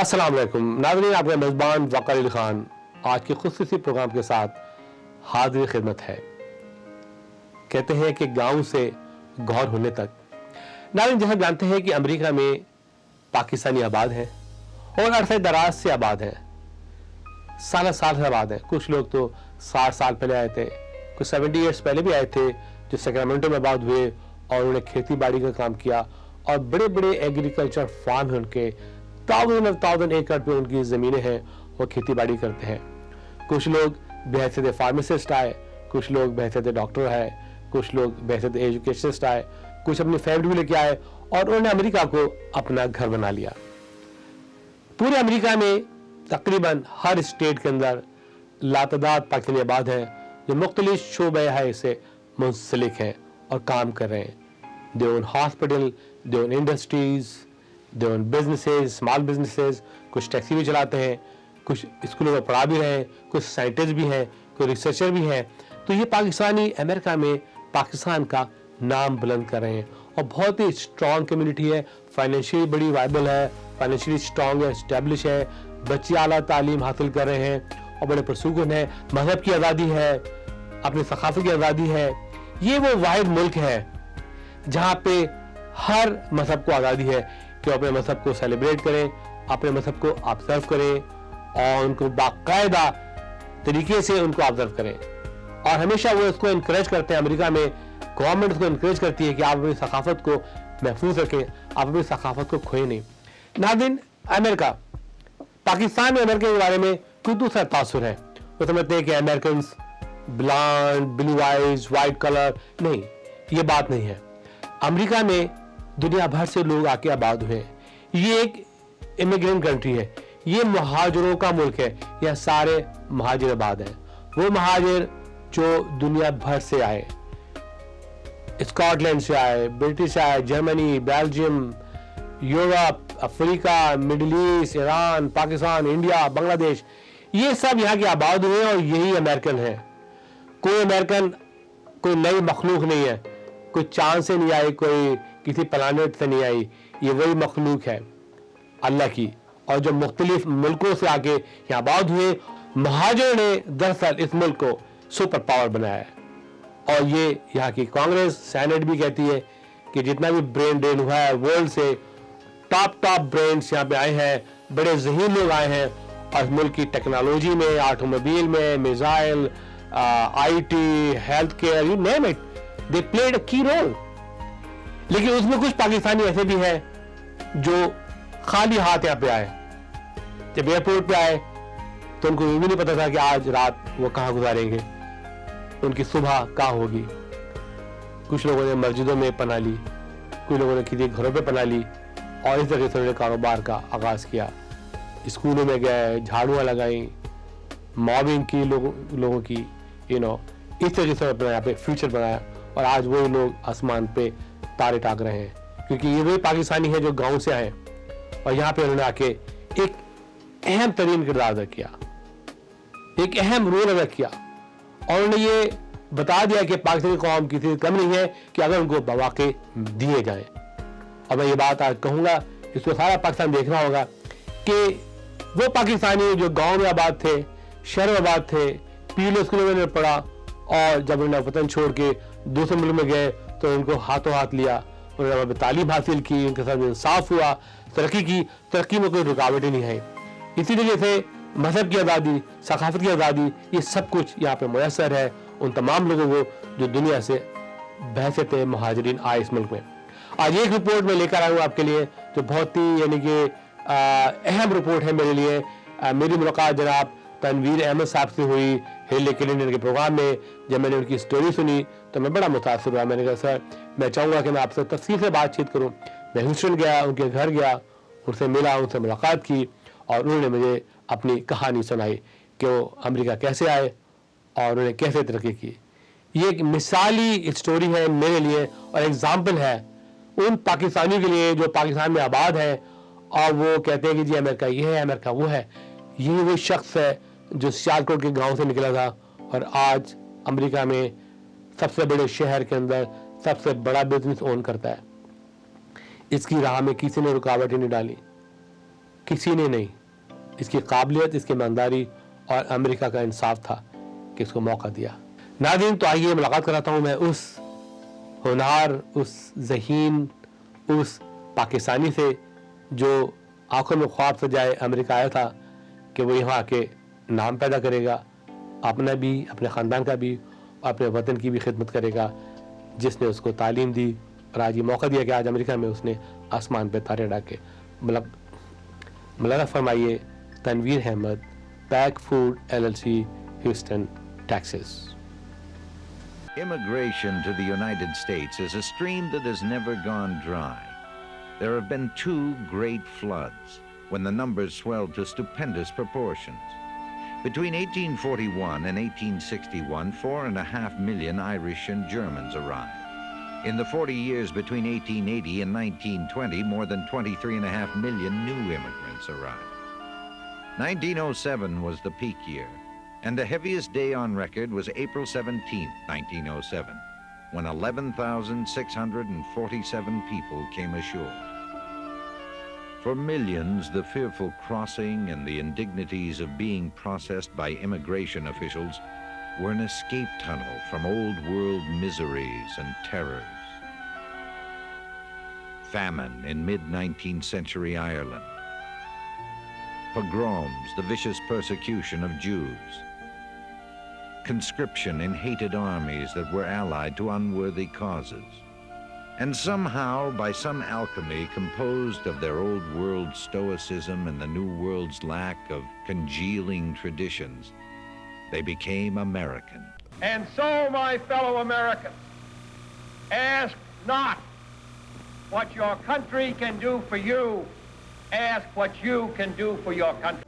अस्सलाम वालेकुम नाज़रीन, आपका मेज़बान वक़ार खान आज के खुसूसी प्रोग्राम के साथ हाज़िर खिदमत है। कहते हैं कि गांव से गौर होने तक। नाज़रीन, जैसे जानते हैं कि अमेरिका में पाकिस्तानी आबाद हैं और अरसे दराज से आबाद हैं, साल से आबाद हैं। कुछ लोग तो 60 साल पहले आए थे, कुछ 70 ईयर्स पहले भी आए थे जो सैक्रामेंटो में आबाद हुए और उन्होंने खेती बाड़ी का काम किया और बड़े बड़े एग्रीकल्चर फार्म हैं उनके, 1000 एकड़ पे उनकी ज़मीनें हैं, वो खेती बाड़ी करते हैं। कुछ लोग बहैसियत फार्मासिस्ट आए, कुछ लोग बहैसियत डॉक्टर आए, कुछ लोग बहैसियत एजुकेशनिस्ट आए, कुछ अपनी फैमिली भी लेके आए और उन्होंने अमेरिका को अपना घर बना लिया। पूरे अमेरिका में तकरीबन हर स्टेट के अंदर लातदाद पाकिस्तानी आबाद हैं जो मुख्तलिफ शोबे है से मुंसलिक हैं और काम कर रहे हैं। दे ओन हॉस्पिटल, दे ओन इंडस्ट्रीज, दे ओन बिजनेसेस, स्मॉल बिजनेसेस, कुछ टैक्सी भी चलाते हैं, कुछ स्कूलों में पढ़ा भी रहे हैं, कुछ साइंटिस्ट भी हैं, कोई रिसर्चर भी हैं। तो ये पाकिस्तानी अमेरिका में पाकिस्तान का नाम बुलंद कर रहे हैं और बहुत ही स्ट्रॉन्ग कम्युनिटी है, फाइनेंशियली बड़ी वाइबल है, फाइनेंशियली स्ट्रॉन्ग है, स्टैब्लिश है, बच्चे आला तालीम हासिल कर रहे हैं और बड़े पुरसुकून है। मजहब की आज़ादी है, अपनी सकाफत की आज़ादी है। ये वो वाहिद मुल्क है जहाँ पे हर मजहब को आज़ादी है कि अपने मजहब को सेलिब्रेट करें, अपने मजहब को ऑब्जर्व करें और उनको बाकायदा तरीके से उनको ऑब्जर्व करें। और हमेशा वो इसको इनकरेज करते हैं, अमेरिका में गवर्नमेंट इसको इनकरेज करती है कि आप अपनी सकाफत को महफूज रखें, आप अपनी सकाफत को खोएं नहीं। नाज़रीन, अमेरिका पाकिस्तान में अमेरिका के बारे में कोई दूसरा तासुर है, वो समझते हैं कि American blonde, blue eyes, white colour, नहीं, ये बात नहीं है। अमेरिका में दुनिया भर से लोग आके आबाद हुए हैं। ये एक इमिग्रेंट कंट्री है, ये महाजरों का मुल्क है, यह सारे महाजिर आबाद हैं। वो महाजिर जो दुनिया भर से आए, स्कॉटलैंड से आए, ब्रिटिश आए, Germany, Belgium, Europe, Africa, middle east, Iran, Pakistan, India, Bangladesh, ये सब यहाँ के आबाद हुए और यही अमेरिकन है। कोई अमेरिकन कोई नई मखलूक नहीं है, कोई चांद से नहीं आई, कोई किसी प्लानेट से नहीं आई, ये वही मखलूक है अल्लाह की। और जो मुख्तलिफ मुल्कों से आके यहाँ आबाद हुए महाजिर ने दरअसल इस मुल्क को सुपर पावर बनाया है। और ये यहाँ की कांग्रेस, सेनेट भी कहती है कि जितना भी ब्रेन ड्रेन हुआ है वर्ल्ड से, टॉप ब्रेन्स यहाँ पे आए हैं, बड़े ज़हीन लोग आए हैं और मुल्क की टेक्नोलॉजी में, ऑटोमोबाइल में, missile, IT, health care, you name it, they played a की रोल। लेकिन उसमें कुछ पाकिस्तानी ऐसे भी हैं जो खाली हाथ यहाँ पे आए। जब एयरपोर्ट पे आए तो उनको ये भी नहीं पता था कि आज रात वो कहाँ गुजारेंगे, उनकी सुबह कहाँ होगी। कुछ लोगों ने मस्जिदों में पनाह ली, कुछ लोगों ने किसी घरों पे पनाह ली और इस तरह से उन्होंने कारोबार का आगाज किया। स्कूलों में गए, झाड़ुआं लगाई, मॉबिंग की लोगों की, इस तरीके से अपना यहाँ पे फ्यूचर बनाया और आज वही लोग आसमान पे तारे टाक रहे हैं, क्योंकि ये वही पाकिस्तानी है जो गांव से आए और यहाँ पे उन्होंने आके एक अहम तरीन किरदार अदा किया, एक अहम रोल अदा किया और उन्होंने ये बता दिया कि पाकिस्तानी कौम किसी कम नहीं है कि अगर उनको मौके दिए जाएं। और मैं ये बात आज कहूँगा, इसको सारा पाकिस्तान देखना होगा कि वो पाकिस्तानी जो गांव में आबाद थे, शहर में आबाद थे, पीले स्कूलों में पढ़ा और जब उन्होंने वतन छोड़ के दूसरे मुल्क में गए तो उनको हाथों हाथ लिया, उन्होंने तालीम हासिल की, उनके साथ इंसाफ हुआ, तरक्की की, तरक्की में कोई रुकावट ही नहीं है। इसी वजह से मजहब की आज़ादी, सकाफत की आज़ादी, ये सब कुछ यहाँ पे मुयसर है उन तमाम लोगों को जो दुनिया से बहसत महाजरीन आए इस मुल्क में। आज एक रिपोर्ट में लेकर आया हूँ आपके लिए जो बहुत ही यानी कि अहम रिपोर्ट है मेरे लिए। मेरी मुलाकात जनाब तनवीर अहमद साहब से हुई हिल क्लिनिक के प्रोग्राम में। जब मैंने उनकी स्टोरी सुनी तो मैं बड़ा मुतासर हुआ। मैंने कहा सर, मैं चाहूँगा कि मैं आपसे तफसील से बातचीत करूँ। मैं ह्यूस्टन गया, उनके घर गया, उनसे मिला, उनसे मुलाकात की और उन्होंने मुझे अपनी कहानी सुनाई कि वो अमेरिका कैसे आए और उन्होंने कैसे तरक्की की। ये एक मिसाली स्टोरी है मेरे लिए और एग्जाम्पल है उन पाकिस्तानियों के लिए जो पाकिस्तान में आबाद है और वो कहते हैं कि जी अमेरिका ये है, अमेरिका वो है। यही वो शख्स है जो सियालकोट के गांव से निकला था और आज अमेरिका में सबसे बड़े शहर के अंदर सबसे बड़ा बिजनेस ओन करता है। इसकी राह में किसी ने रुकावट ही नहीं डाली, किसी किसी ने नहीं, इसकी काबिलियत, इसकी ईमानदारी और अमेरिका का इंसाफ था कि इसको मौका दिया। नाज़रीन, तो आइए मुलाकात कराता हूँ मैं उस होनहार, उस ज़हीन, उस पाकिस्तानी से जो आंखों में ख्वाब सजाए अमेरिका आया था कि वो यहाँ आके नाम पैदा करेगा, अपना भी, अपने ख़ानदान का भी और अपने वतन की भी खिदमत करेगा, जिसने उसको तालीम दी और आज ये मौका दिया कि आज अमेरिका में उसने आसमान पे तारे डाके। मुलाकात फरमाइए Tanveer Ahmed, pack food LLC, Houston, Texas. Immigration to the United States is a stream that has never gone dry. There have been 2 great floods when the numbers swelled to stupendous proportions. Between 1841 and 1861, 4.5 million Irish and Germans arrived. In the 40 years between 1880 and 1920, more than 23.5 million new immigrants arrived. 1907 was the peak year, and the heaviest day on record was April 17, 1907, when 11,647 people came ashore. For millions, the fearful crossing and the indignities of being processed by immigration officials were an escape tunnel from old world miseries and terrors. Famine in mid-19th century Ireland. Pogroms, the vicious persecution of Jews. Conscription in hated armies that were allied to unworthy causes. And somehow, by some alchemy composed of their old world stoicism and the new world's lack of congealing traditions, they became American. And so, my fellow Americans, ask not what your country can do for you, ask what you can do for your country.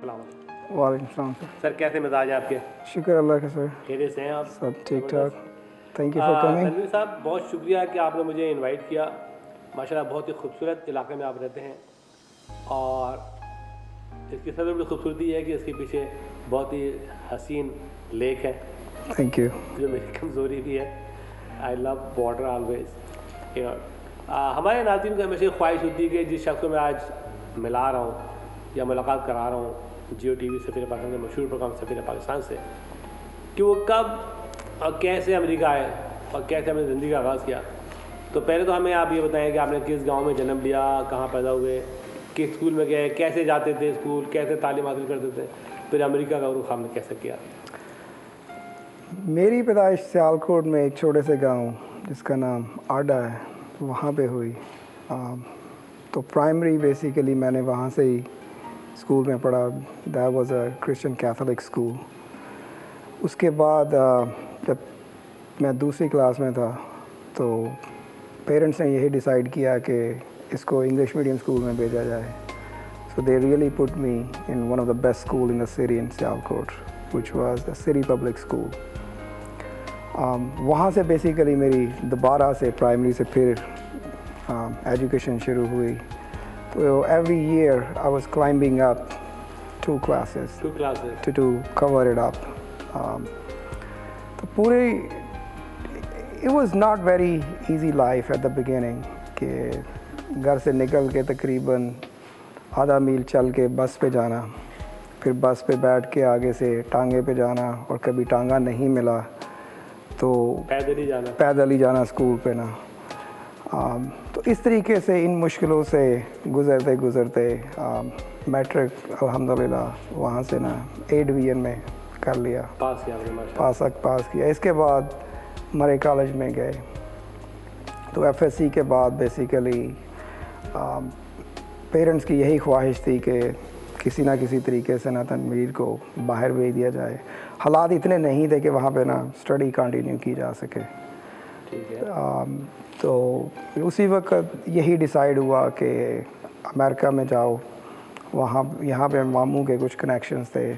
वालेकुम सलाम sir. Sir कैसे मिजाज है आपके? शुक्र अल्लाह का sir, खैरियत से हैं आप? सब ठीक ठाक। Thank you for coming. Tanveer साहब बहुत शुक्रिया कि आपने मुझे इनवाइट किया। माशाल्लाह बहुत ही खूबसूरत इलाके में आप रहते हैं और इसकी सबसे बड़ी खूबसूरती है कि इसके पीछे बहुत ही हसीन लेक है थैंक यू। जो मेरी कमज़ोरी भी है। I love water always. हमारे नाज़रीन को हमेशा ख्वाहिश होती है कि जिस शख्स को मैं आज मिला रहा हूँ या मुलाकात करा रहा हूँ जियो टीवी सफ़ीर पाकिस्तान के मशहूर प्रोग्राम सफ़ीर पाकिस्तान से, कि वो कब और कैसे अमेरिका आए और कैसे अपनी ज़िंदगी का आगाज़ किया। तो पहले तो हमें आप ये बताएं कि आपने किस गांव में जन्म लिया, कहाँ पैदा हुए, किस स्कूल में गए, कैसे जाते थे स्कूल, कैसे तालीम हासिल करते थे, फिर अमेरिका का रुख आपने कैसे किया? मेरी पैदाइश सियालकोट में एक छोटे से गांव जिसका नाम आडा है, वहाँ पे हुई। तो प्राइमरी बेसिकली मैंने वहाँ से ही स्कूल में पढ़ा। That was a Christian Catholic school. उसके बाद जब मैं दूसरी क्लास में था तो पेरेंट्स ने यही डिसाइड किया कि इसको इंग्लिश मीडियम स्कूल में भेजा जाए। So they really put me in one of the best school in the city in Sialkot which was the city public school. वहाँ से बेसिकली मेरी दोबारा से प्राइमरी से फिर एजुकेशन शुरू हुई। तो every year I was climbing up two classes to cover it up. तो पूरे it was not very easy life at the beginning कि घर से निकल के तकरीबन आधा मील चल के बस पे जाना, फिर बस पे बैठ के आगे से टांगे पे जाना, और कभी टांगा नहीं मिला तो पैदल ही जाना स्कूल पे ना। तो इस तरीके से इन मुश्किलों से गुज़रते गुज़रते मैट्रिक अल्हम्दुलिल्लाह वहाँ से ना 8 डिवीज़न में कर लिया, पास किया। इसके बाद मरे कॉलेज में गए। तो एफएससी के बाद बेसिकली पेरेंट्स की यही ख्वाहिश थी कि किसी ना किसी तरीके से ना तनवीर को बाहर भेज दिया जाए। हालात इतने नहीं थे कि वहाँ पे ना स्टडी कंटिन्यू की जा सके। ठीक है। तो उसी वक्त यही डिसाइड हुआ कि अमेरिका में जाओ। यहाँ पे मामू के कुछ कनेक्शंस थे।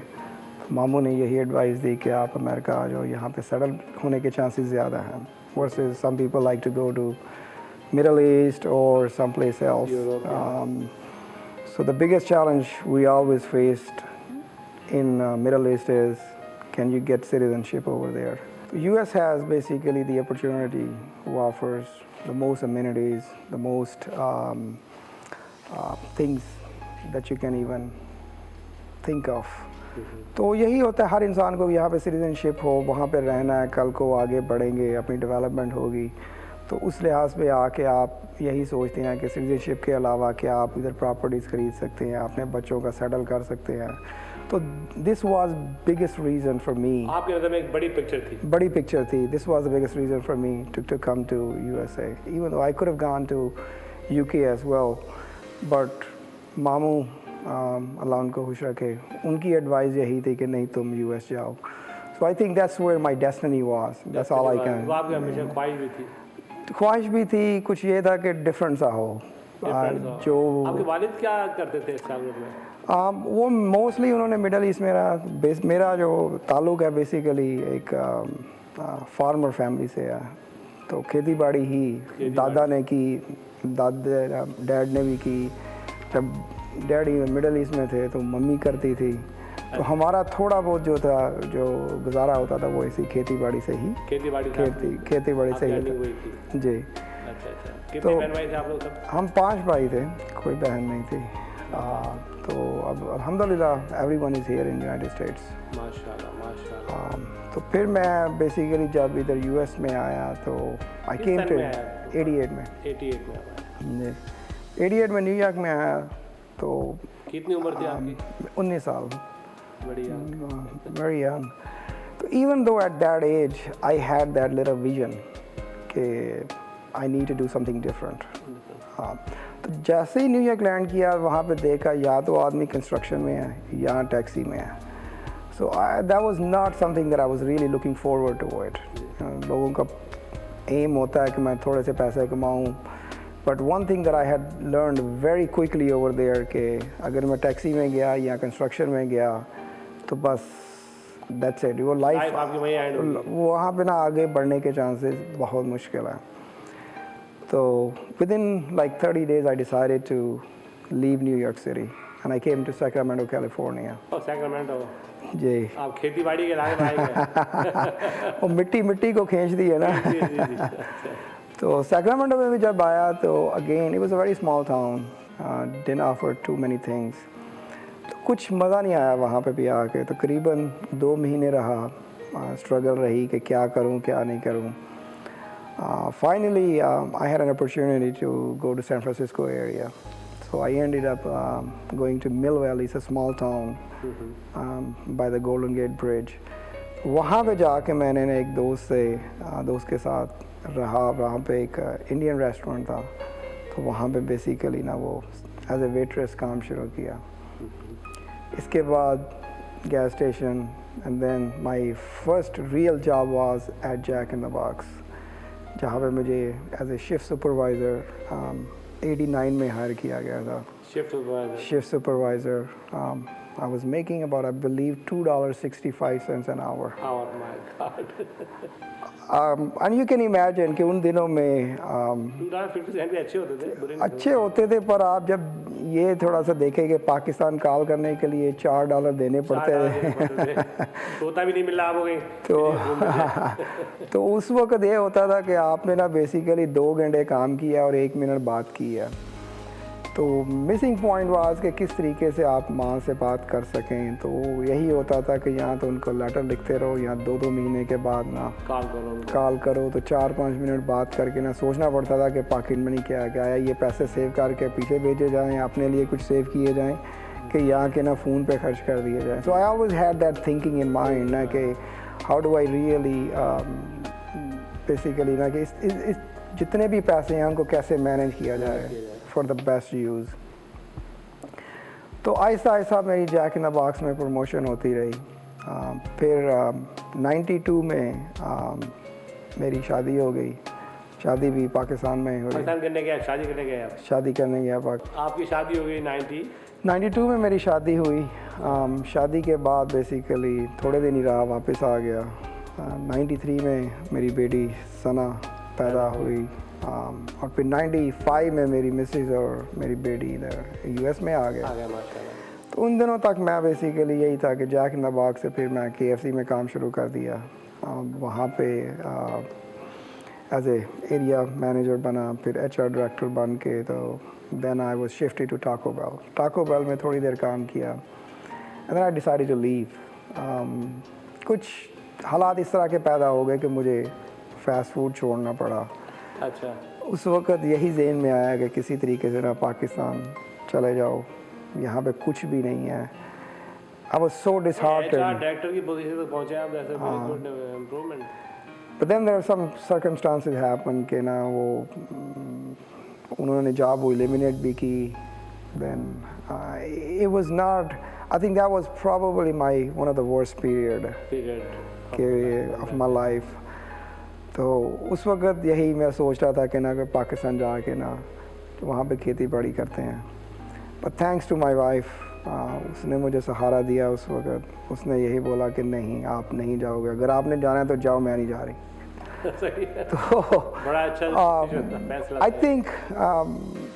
मामू ने यही एडवाइस दी कि आप अमेरिका आ जाओ, यहाँ पे सेटल होने के चांसेस ज़्यादा हैं। Versus some people like to go to middle east और some place else. So the biggest challenge we always faced in Middle East is, can you get citizenship over there? The US has basically the opportunity, who offers the most amenities, the most things that you can even think of. तो यही होता है हर इंसान को, यहाँ पे citizenship हो, वहाँ पे रहना है, कल को आगे बढ़ेंगे, अपनी डेवलपमेंट होगी। तो उस लिहाज पे आके आप यही सोचते हैं कि सिटीजनशिप के अलावा क्या आप इधर प्रॉपर्टीज़ ख़रीद सकते हैं, अपने बच्चों का सेटल कर सकते हैं। तो this was biggest reason for me. आपके नज़र में एक बड़ी पिक्चर थी। This was the biggest reason for me to come to USA, even though I could have gone to UK as well, but मामू अल्लाह उनको खुश रखे, उनकी एडवाइस यही थी कि नहीं तुम US जाओ। So I think that's where my destiny was. That's all I can. आपकी हमेशा ख्वाहिश भी थी, कुछ ये था कि डिफरेंट सा हो। जो आपके वालिद क्या करते थे सियालकोट में? वो मोस्टली उन्होंने मिडल ईस्ट मेरा जो ताल्लुक़ है बेसिकली एक फार्मर फैमिली से है। तो खेती बाड़ी ही दादा ने की, डैड ने भी की। जब डैडी मिडल ईस्ट में थे तो मम्मी करती थी। तो हमारा थोड़ा बहुत जो था, जो गुजारा होता था वो इसी खेती बाड़ी से ही खेती बाड़ी से ही था। जी। अच्छा। कितने बहन भाई थे आप लोग सब? हम 5 भाई थे, कोई बहन नहीं थी। तो अब अल्हम्दुलिल्लाह everyone is here in United states. माशाल्लाह। तो फिर मैं बेसिकली जब इधर US में आया तो आई केम टू 88 में। 88 में न्यूयॉर्क में आया। तो कितनी उम्र थी आपकी? 19 साल। Very young. So even though at that age I had that little vision कि I need to do something different. तो जैसे ही न्यूयॉर्क लैंड किया वहाँ पे देखा या तो आदमी कंस्ट्रक्शन में है या टैक्सी में है। So that was not something that I was really looking forward to it. लोगों का एम होता है कि मैं थोड़े से पैसे कमाऊँ, But one thing that I had learned very quickly over there कि अगर मैं टैक्सी में गया या कंस्ट्रक्शन में गया तो बस that's it, वो लाइफ आपकी वहीं end होगी। वहाँ पे ना आगे बढ़ने के चांसेस बहुत मुश्किल है। तो within like 30 days I decided to leave New York City and I came to Sacramento, California. Sacramento जी आप खेती बाड़ी के लायक आए हैं। वो मिट्टी को खींच दी है ना। जी जी जी तो सैक्रामेंटो में भी जब आया तो again it was a very small town, didn't offer too many things, तो कुछ मज़ा नहीं आया वहाँ पे भी आके। तो करीबन 2 महीने रहा, स्ट्रगल रही कि क्या करूँ क्या नहीं करूँ। Finally I had an opportunity to go to San Francisco area, so I ended up going to Mill Valley. It's a small town by the Golden Gate Bridge. वहाँ पे जाके मैंने एक दोस्त के साथ रहा। वहाँ पे एक इंडियन रेस्टोरेंट था, तो वहाँ पे बेसिकली ना वो एज ए वेट्रेस काम शुरू किया। इसके बाद gas station and then my first real job was at Jack in the Box, जहाँ पे मुझे एज ए शिफ्ट सुपरवाइज़र 89 में हायर किया गया था। Shift supervisor I was making about, I believe, $2.65 an hour. Oh my God. And you can imagine कि उन दिनों में $2.50 भी अच्छे होते थे। अच्छे होते थे, पर आप जब ये थोड़ा सा देखें कि पाकिस्तान कॉल करने के लिए $4 देने पड़ते थे। तोता भी नहीं मिल रहा तो उस वक्त ये होता था कि आपने ना बेसिकली 2 घंटे काम किया और 1 मिनट बात की है। तो मिसिंग पॉइंट वाज कि किस तरीके से आप माँ से बात कर सकें। तो यही होता था कि यहाँ तो उनको लेटर लिखते रहो, यहाँ 2-2 महीने के बाद ना कॉल करो तो 4-5 मिनट बात करके ना सोचना पड़ता था कि पॉकेट मनी क्या है, ये पैसे सेव करके पीछे भेजे जाएँ, अपने लिए कुछ सेव किए जाएँ कि यहाँ के ना फ़ोन पे खर्च कर दिए जाएँ। So I always had that thinking in mind ना कि how do I really basically ना कि इस जितने भी पैसे हैं उनको कैसे मैनेज किया जाए for the best use। तो आहिस्ता मेरी जैक इन द बॉक्स में प्रमोशन होती रही। फिर 92 में मेरी शादी हो गई। शादी भी पाकिस्तान में हुई। पाकिस्तान करने गया, शादी करने गया? शादी करने गया आपकी शादी हो गई 92 में मेरी शादी हुई। शादी के बाद बेसिकली थोड़े दिन ही रहा, वापस आ गया। 93 में मेरी बेटी सना पैदा हुई। और फिर 95 में मेरी मिसेज और मेरी बेटी इधर यूएस में आ गया। तो उन दिनों तक मैं बेसिकली यही था कि जैक इन द बॉक्स से फिर मैं KFC में काम शुरू कर दिया। वहाँ पे एज ए एरिया मैनेजर बना, फिर HR डायरेक्टर बन के तो then I was shifted to Taco Bell में थोड़ी देर काम किया and then I decided to leave. कुछ हालात इस तरह के पैदा हो गए कि मुझे फास्ट फूड छोड़ना पड़ा। अच्छा। उस वक़्त यही ज़हन में आया कि किसी तरीके से ना पाकिस्तान चले जाओ, यहाँ पे कुछ भी नहीं है। I was so disheartened। Director की पोजीशन तक पहुँचे आप, that's a very good improvement. But then there are some circumstances happen कि ना वो उन्होंने जॉब वो eliminate भी की। Then it was not, I think that was probably one of the worst period of my life। तो उस वक़्त यही मैं सोच रहा था कि ना कि पाकिस्तान जाके ना वहाँ पे खेती बाड़ी करते हैं। But thanks to my wife, उसने मुझे सहारा दिया उस वक़्त। उसने यही बोला कि नहीं, आप नहीं जाओगे, अगर आपने जाना है तो जाओ, मैं नहीं जा रही। तो बड़ा अच्छा आई थिंक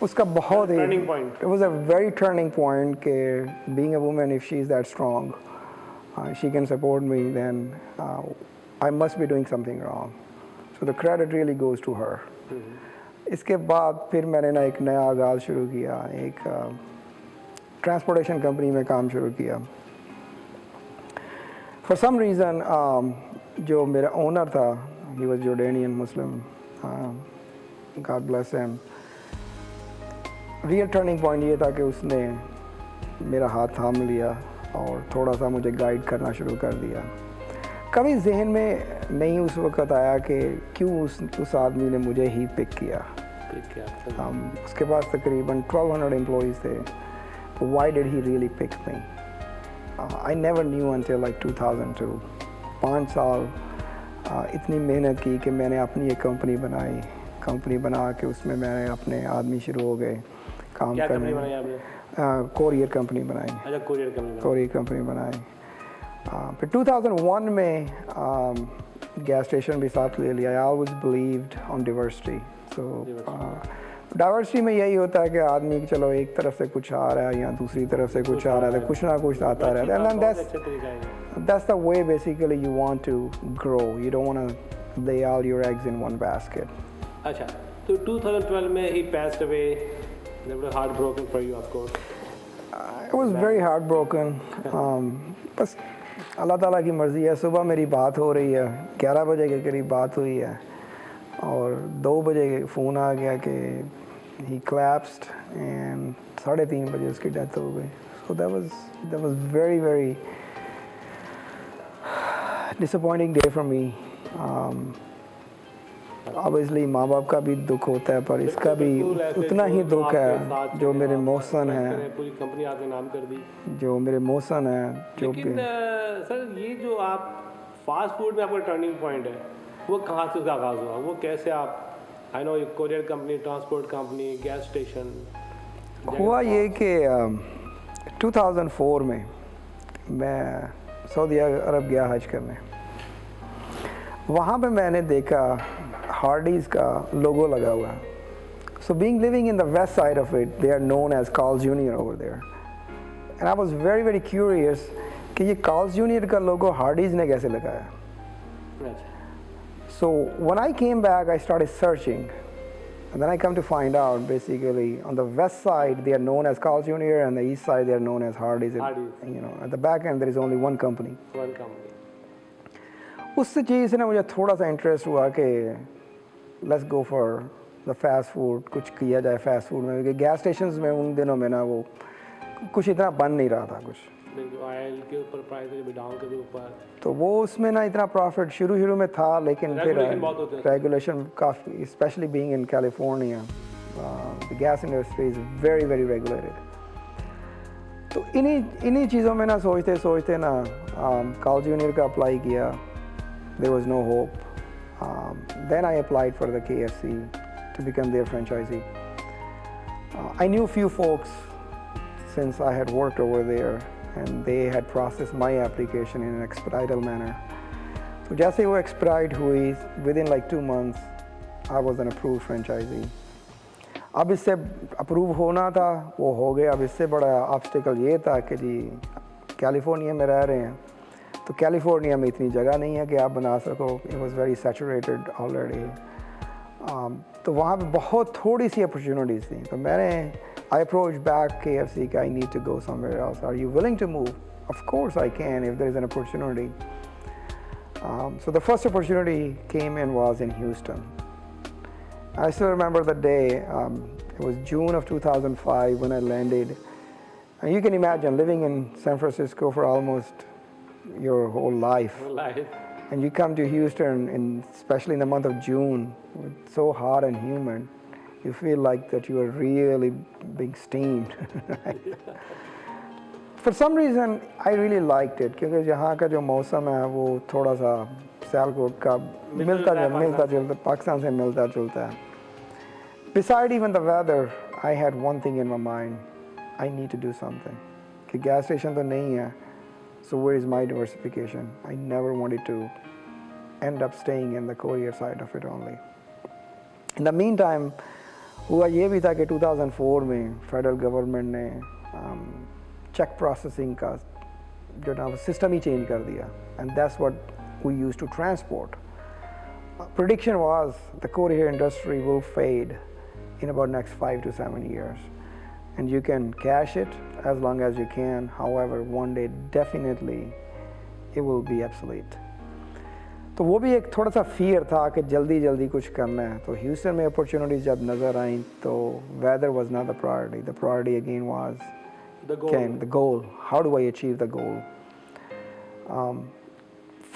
उसका बहुत ही it was a very turning point कि being a woman, if she is that strong, she can support me, then I must be doing something wrong. So the credit really goes to her। इसके बाद फिर मैंने ना एक नया आगाज़ शुरू किया, एक ट्रांसपोर्टेशन कंपनी में काम शुरू किया। For some reason जो मेरा ओनर था, he was Jordanian Muslim, God bless him। Real turning point ये था कि उसने मेरा हाथ थाम लिया और थोड़ा सा मुझे गाइड करना शुरू कर दिया। कभी जहन में नहीं उस वक़्त आया कि क्यों उस आदमी ने मुझे ही पिक किया। उसके पास तकरीबन 1200 एम्प्लॉइज़ थे। Why did he really pick me? I never knew until like 2002। 5 साल इतनी मेहनत की कि मैंने अपनी एक कंपनी बनाई, कंपनी बना के उसमें मैंने अपने आदमी शुरू हो गए काम क्या करने। कंपनी बनाई आपने? कोरियर कंपनी बनाई। अच्छा, कोरियर कंपनी बनाई। कोरियर कंपनी बनाई। फिर 2001 में गैस स्टेशन भी साथ ले लिया। I always believed on diversity. So diversity में यही होता है कि आदमी चलो एक तरफ से कुछ आ रहा है या दूसरी तरफ से कुछ आ रहा है, तो कुछ ना कुछ आता रहता है। And that's the way basically you want to grow. You don't want to lay all your eggs in one basket. अच्छा, तो 2012 में he passed away. They were heartbroken for you, of course. It was very heartbroken. बस अल्लाह ताला की मर्ज़ी है। सुबह मेरी बात हो रही है, 11 बजे के करीब बात हुई है और 2 बजे फ़ोन आ गया कि he collapsed and 3:30 बजे उसकी डेथ हो गई। So that was very very disappointing day for me. Obviously माँ बाप का भी दुख होता है, पर इसका भी उतना ही दुख है जो मेरे मौसन है, पूरी कंपनी आपके नाम कर दी। जो मेरे मौसन है जो लेकिन सर ये जो आप फास्ट फूड में आपका टर्निंग पॉइंट है, वो कहाँ से उसका आगाज़ हुआ? वो कैसे आप, I know courier company, transport company, gas station. हुआ ये कि 2004 में मैं सऊदी अरब गया हज करने। वहाँ पे मैंने देखा हार्डीज़ का लोगो लगा हुआ है। So being living in the west side of it, they are known as Carl's Jr. over there. And I was very very curious कि ये Carl's Jr. का लोगो हार्डीज़ ने कैसे लगाया। So when I came back, I started searching, and then I come to find out basically on the west side they are known as Carl's Jr. and the east side they are known as Hardee's. You know, at the back end there is only one company. One company. उस चीज़ से ना मुझे थोड़ा सा interest हुआ कि let's go for the fast food, कुछ किया जाए फास्ट फूड में, क्योंकि गैस स्टेशंस में उन दिनों में ना वो कुछ इतना बन नहीं रहा था कुछ। ऑयल के ऊपर प्राइस भी डाउन के ऊपर, तो वो उसमें ना इतना प्रॉफिट शुरू में था, लेकिन फिर रेगुलेशन काफ़ी, specially being in California, the gas industry is very very regulated. तो इन्हीं चीज़ों में ना सोचते ना कार्ल जूनियर का अप्लाई किया। There was no hope. Then I applied for the KFC to become their franchisee. I knew few folks since I had worked over there, and they had processed my application in an expedited manner. So जैसे वो expedite हुई, within like 2 months, I was an approved franchisee. अब इससे approve होना था, वो हो गया। अब इससे बड़ा ऑब्स्टिकल ये था कि जी कैलिफोर्निया में रह रहे हैं, तो कैलिफोर्निया में इतनी जगह नहीं है कि आप बना सको। It was very saturated already. तो वहाँ पे बहुत थोड़ी सी अपॉर्चुनिटीज़ थी। तो मैंने आई अप्रोच बैक KFC कि I need to go somewhere else, are you willing to move? Of course I can if there is an opportunity. So the first opportunity came in was in Houston. I still remember the day. It was June of 2005 when I landed. And you can imagine living in San Francisco for almost your whole life. And you come to Houston, especially in the month of June, it's so hot and humid, you feel like that you are really being steamed. For some reason I really liked it, क्योंकि यहाँ का जो मौसम है वो थोड़ा सा सियालकोट का मिलता जुलता, पाकिस्तान से मिलता जुलता है। Beside even the weather, I had one thing in my mind, I need to do something. कि गैस स्टेशन तो नहीं है, so where is my diversification? I never wanted to end up staying in the courier side of it only. In the meantime, हुआ ये भी था कि 2004 में फेडरल गवर्नमेंट ने चेक प्रोसेसिंग का जो ना सिस्टम ही चेंज कर दिया, and that's what we used to transport. Prediction was the courier industry will fade in about next 5 to 7 years. And you can cash it as long as you can. However, one day definitely it will be obsolete. तो वो भी एक थोड़ा सा fear था कि जल्दी कुछ करना है। तो ह्यूस्टन में अपॉर्चुनिटीज जब नज़र आई तो weather was not the priority. The priority again was the goal. How do I achieve the goal?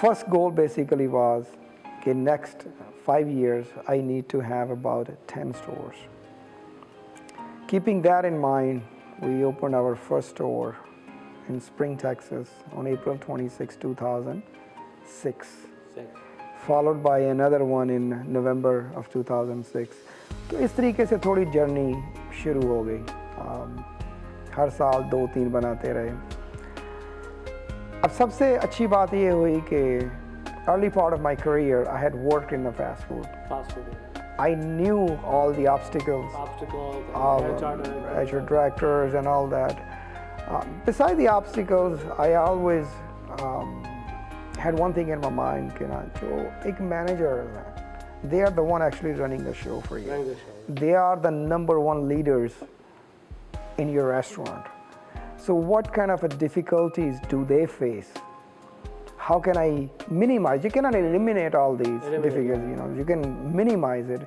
First goal basically was okay, next 5 years I need to have about 10 stores. Keeping that in mind, we opened our first store in Spring, Texas on April 26, 2006. followed by another one in November of 2006. तो इस तरीके से थोड़ी journey शुरू हो गई. हर साल 2-3 बनाते रहे. अब सबसे अच्छी बात ये हुई कि early part of my career I had worked in the fast food. I knew all the obstacles of HR directors and all that. Besides the obstacles, I always had one thing in my mind कि ना जो एक manager है, they are the one actually running the show for you. They are the number one leaders in your restaurant. So what kind of difficulties do they face? How can I minimize? You cannot eliminate all these difficulties, you know, you can minimize it.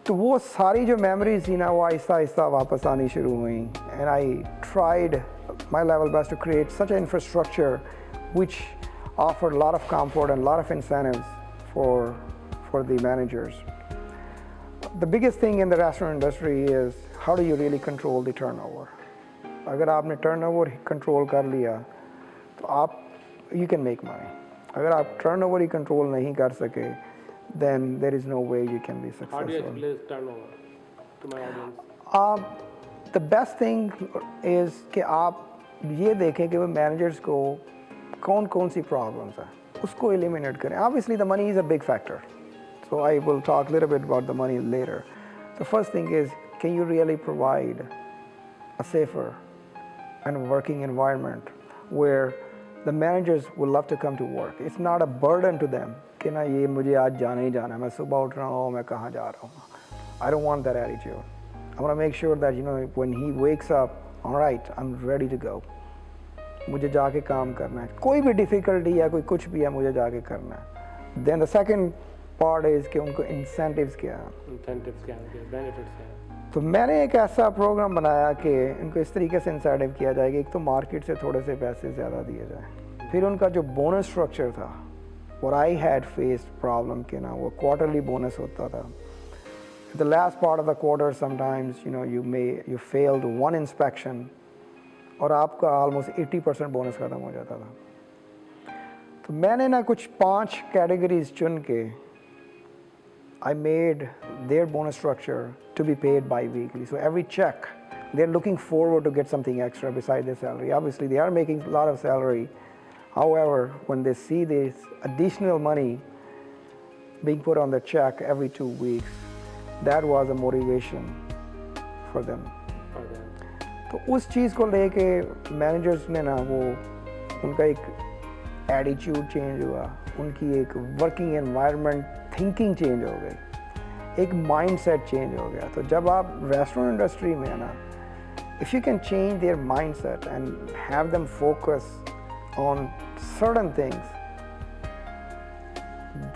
तो वो सारी जो memories थी ना वो आहिस्ता आहिस्ता वापस आनी शुरू हुई. And I tried my level best to create such an infrastructure which offered a lot of comfort and a lot of incentives for the managers. The biggest thing in the restaurant industry is how do you really control the turnover? अगर आपने turnover control कर लिया तो आप you can make money. अगर आप turnover ही control नहीं कर सके, then there is no way you can be successful. How do you explain turnover to my audience? The best thing is कि आप ये देखें कि वो managers को कौन सी problems है, उसको eliminate करें. Obviously the money is a big factor. So I will talk a little bit about the money later. The first thing is, can you really provide a safer and working environment where the managers will love to come to work? It's not a burden to them. कि ना ये मुझे आज जाना ही जाना है, मैं सुबह उठ रहा हूँ, मैं कहाँ जा रहा हूँ. I don't want that attitude. I want to make sure that, you know, when he wakes up, all right, I'm ready to go. मुझे जाके काम करना है. कोई भी difficulty या कोई कुछ भी है, मुझे जाके करना है. Then the second part is कि उनको incentives क्या हैं. Incentives क्या हैं, benefits क्या हैं. तो मैंने एक ऐसा प्रोग्राम बनाया कि इनको इस तरीके से इंसेंटिव किया जाए कि एक तो मार्केट से थोड़े से पैसे ज़्यादा दिए जाए. फिर उनका जो बोनस स्ट्रक्चर था, what I had faced problem कि ना वो quarterly bonus होता था. The last part of the quarter sometimes, you know, you failed one inspection और आपका almost 80% बोनस खत्म हो जाता था. तो मैंने ना कुछ 5 कैटेगरीज चुन के I made their bonus structure to be paid bi-weekly. So every check, they're looking forward to get something extra beside their salary. Obviously, they are making a lot of salary. However, when they see this additional money being put on the check every 2 weeks, that was a motivation for them. तो उस चीज़ को लेके managers ने ना वो उनका एक attitude change हुआ, उनकी एक वर्किंग एनवायरनमेंट थिंकिंग चेंज हो गई, एक माइंडसेट चेंज हो गया. तो जब आप रेस्टोरेंट इंडस्ट्री में है ना, if you can change their mindset and have them focus on certain things,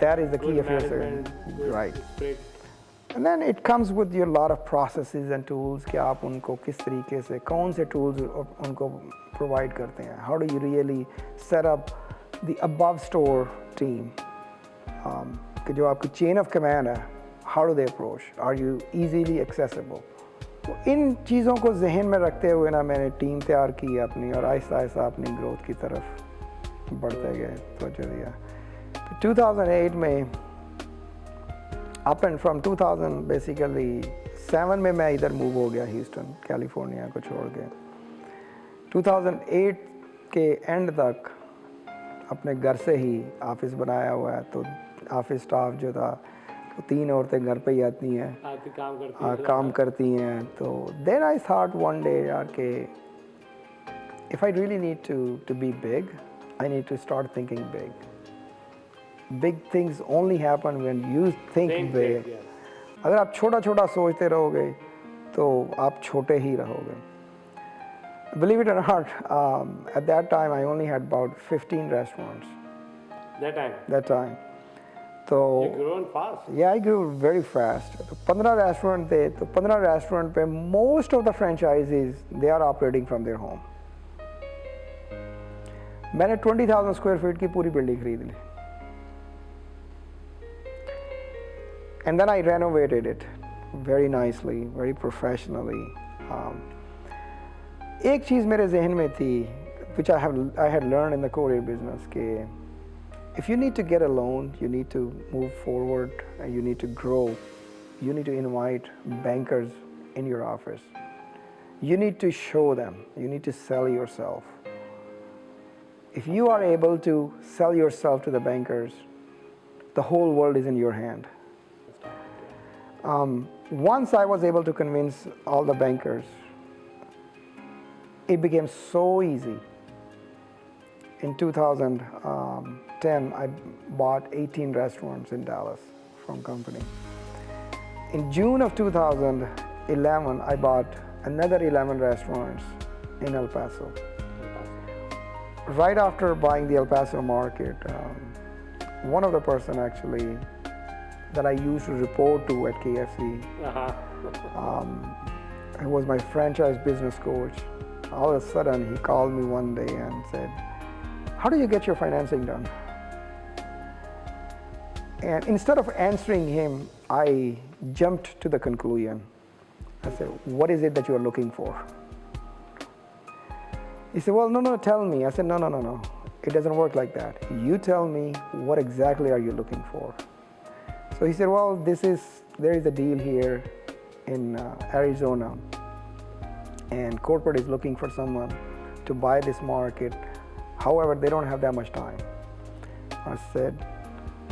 that is the key of your success, right. And then it comes with your lot of processes and tools कि आप उनको किस तरीके से कौन से tools उनको provide करते हैं. How do you really set up the above store team? कि जो आपकी chain of command है, how do they approach? Are you easily accessible? तो इन चीज़ों को जहन में रखते हुए ना मैंने टीम तैयार की अपनी और आहिस्ता आहिस्ता अपनी ग्रोथ की तरफ बढ़ते गए. तो जो दिया 2008 में up and from 2000 basically 7 में मैं इधर मूव हो गया ह्यूस्टन कैलिफोर्निया को छोड़ के. 2008 के एंड तक अपने घर से ही ऑफिस बनाया हुआ है. तो ऑफिस स्टाफ जो था तो 3 औरतें घर पे ही आती हैं, काम करती हैं. तो then I thought one day यार कि if I really need to be big, I need to start thinking big. Big things only happen when you think big. अगर आप छोटा छोटा सोचते रहोगे तो आप छोटे ही रहोगे. Believe it or not, at that time I only had about 15 restaurants. That time. So you grown fast. Yeah, I grew very fast. तो 15 रेस्टोरेंट थे. तो 15 रेस्टोरेंट पे most of the franchisees they are operating from their home. मैंने 20,000 square feet की पूरी building खरीद ली. And then I renovated it very nicely, very professionally. एक चीज़ मेरे जहन में थी, which I had learned in the courier business, कि if you need to get a loan, you need to move forward, and you need to grow, you need to invite bankers in your office. You need to show them, you need to sell yourself. If you are able to sell yourself to the bankers, the whole world is in your hand. Once I was able to convince all the bankers, it became so easy. In 2010, I bought 18 restaurants in Dallas from company. In June of 2011, I bought another 11 restaurants in El Paso. Right after buying the El Paso market, one of the person actually that I used to report to at KFC, he was my franchise business coach. All of a sudden, he called me one day and said, "How do you get your financing done?" And instead of answering him, I jumped to the conclusion. I said, "What is it that you are looking for?" He said, "Well, no, tell me." I said, No. It doesn't work like that. You tell me, what exactly are you looking for? So he said, "Well, there is a deal here in Arizona, and corporate is looking for someone to buy this market. However, they don't have that much time." I said,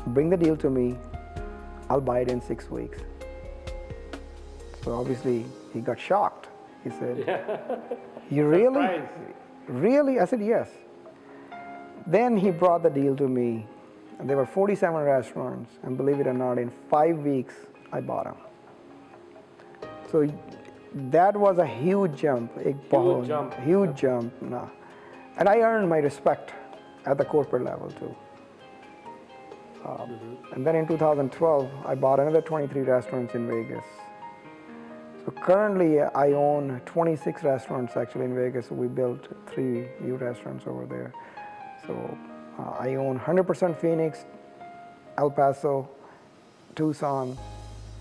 "Bring the deal to me. I'll buy it in 6 weeks." So obviously he got shocked. He said, "You really? Really?" I said, "Yes." Then he brought the deal to me. There were 47 restaurants, and believe it or not, in 5 weeks, I bought them. So that was a huge jump. Huge jump. No. And I earned my respect at the corporate level too. And then in 2012, I bought another 23 restaurants in Vegas. So currently, I own 26 restaurants actually in Vegas. We built 3 new restaurants over there. So I own 100% Phoenix, El Paso, Tucson,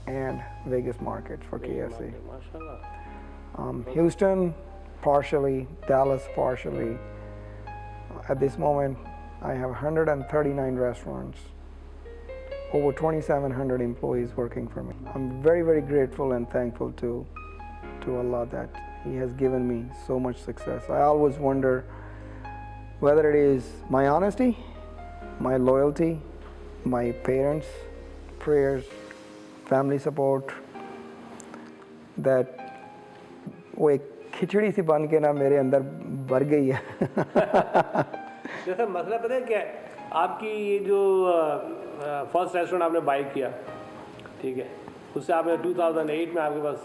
and Vegas markets for KFC. Houston, partially, Dallas, partially. At this moment, I have 139 restaurants, over 2,700 employees working for me. I'm very, very grateful and thankful to Allah that He has given me so much success. I always wonder whether it is my honesty, my loyalty, my parents' prayers, family support, that वो एक खिचड़ी सी बन के ना मेरे अंदर भर गई है। जैसा मसला पता है क्या है? आपकी ये जो फर्स्ट रेस्टोरेंट आपने बाई किया, ठीक है, उससे आपने 2008 में आपके पास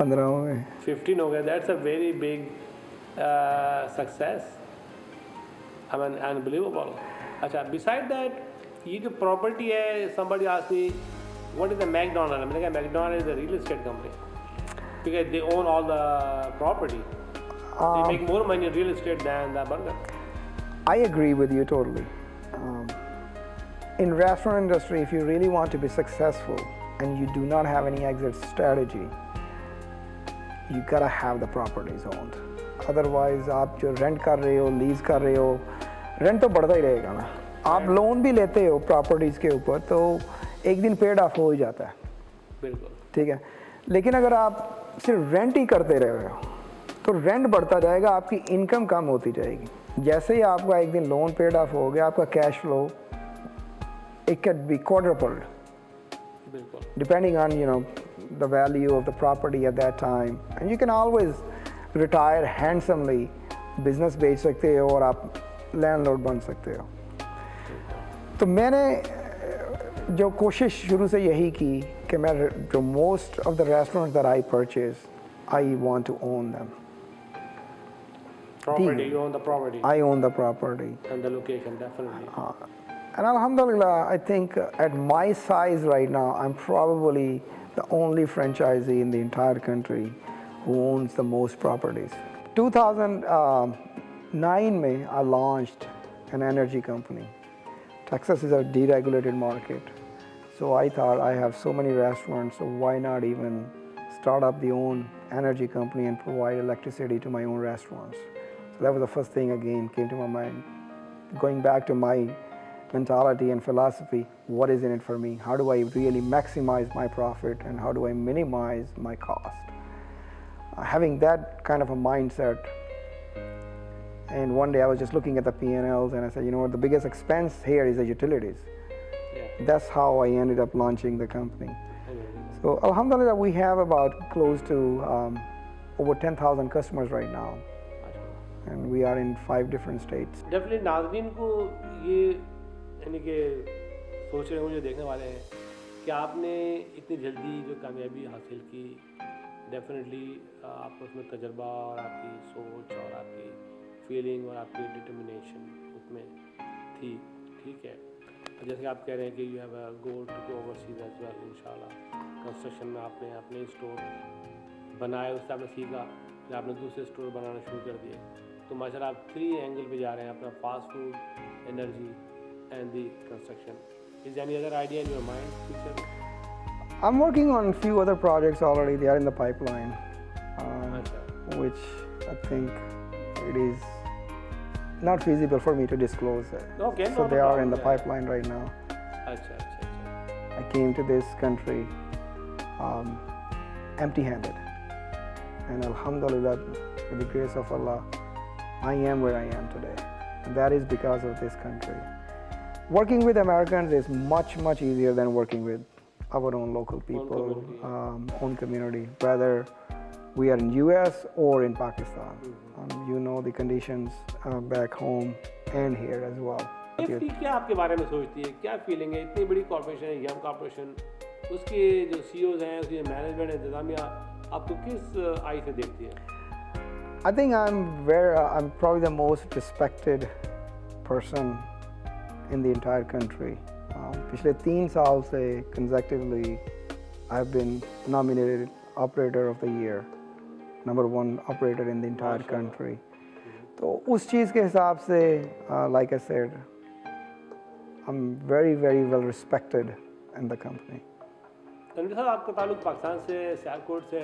15 हो गए, 15 हो गए. That's a very big success. I mean, unbelievable. अच्छा, beside that, ये जो प्रॉपर्टी है, somebody asked me, what is the McDonald's? मैंने कहा McDonald's is a real estate company because they own all the property. They make more money in real estate than the burger. I agree with you totally. In restaurant industry, if you really want to be successful and you do not have any exit strategy, you gotta have the properties owned. Otherwise, आप जो rent कर रहे हो, lease कर रहे हो, rent तो बढ़ता ही रहेगा ना. आप लोन भी लेते हो प्रॉपर्टीज के ऊपर, तो एक दिन पेड ऑफ हो ही जाता है. बिल्कुल. ठीक है, लेकिन अगर आप सिर्फ रेंट ही करते रहे हो, तो रेंट बढ़ता जाएगा, आपकी इनकम कम होती जाएगी. जैसे ही आपका एक दिन लोन पेड ऑफ हो गया, आपका cash flow it could be quadrupled, depending on the value of the property at that time, and you can always retire handsomely. Business बेच सकते हो और आप लैंडलॉर्ड बन सकते हो. तो मैंने जो कोशिश शुरू से यही की कि मैं जो most of the restaurants that I purchase, I want to own them. Property, you own the property. I own the property. And the location, definitely. And alhamdulillah, I think at my size right now, I'm probably the only franchisee in the entire country who owns the most properties. 2009 में I launched an energy company. Texas is a deregulated market. So I thought I have so many restaurants, so why not even start up the own energy company and provide electricity to my own restaurants. So that was the first thing again came to my mind. Going back to my mentality and philosophy. What is in it for me? How do I really maximize my profit and how do I minimize my cost? Having that kind of a mindset. And one day I was just looking at the P&Ls and I said, you know what, the biggest expense here is the utilities. Yeah. That's how I ended up launching the company. So alhamdulillah, we have about close to over 10,000 customers right now. And we are in 5 different states. Definitely नाज़रीन को ये यानी कि सोच रहे होंगे, देखने वाले हैं कि आपने इतनी जल्दी जो कामयाबी हासिल की, डेफिनेटली आपका उसमें तजर्बा और आपकी सोच और आपकी फीलिंग और आपकी डिटर्मिनेशन उसमें थी, ठीक है। जैसे आप कह रहे हैं कि you have a goal to go overseas as well इंशाल्लाह। कंस्ट्रक्शन में आपने अपने स्टोर बनाए, उससे आपने सीखा, फिर आपने दूसरे स्टोर बनाना शुरू कर दिए। तो माशाल्लाह आप 3 एंगल पे जा रहे हैं, अपना fast food, energy and the construction. Is any other idea in your mind future? I'm working on a few other projects already. They are in the pipeline, which I think it is not feasible for me to disclose. Okay, so no they are problem, in the yeah. pipeline right now. अच्छा। I came to this country empty-handed, and alhamdulillah, with the grace of Allah, I am where I am today, and that is because of this country. Working with Americans is much easier than working with our own local people, own community, whether we are in US or in Pakistan. You know the conditions back home and here as well. Nifty क्या आपके बारे में सोचती है, क्या feeling है? इतनी बड़ी कॉर्पोरेशन है, यंग कॉर्पोरेशन, उसके जो CEOs हैं, उसकी मैनेजमेंट इंतजामिया आपको किस आई से देखती है? I think I'm probably the most respected person in the entire country. पिछले 3 साल से consecutively I've been nominated Operator of the Year, #1 operator in the entire country. तो उस चीज़ के हिसाब से like I said, I'm very well respected in the company. Tanveer साहब, आपका ताल्लुक पाकिस्तान से, सियालकोट से,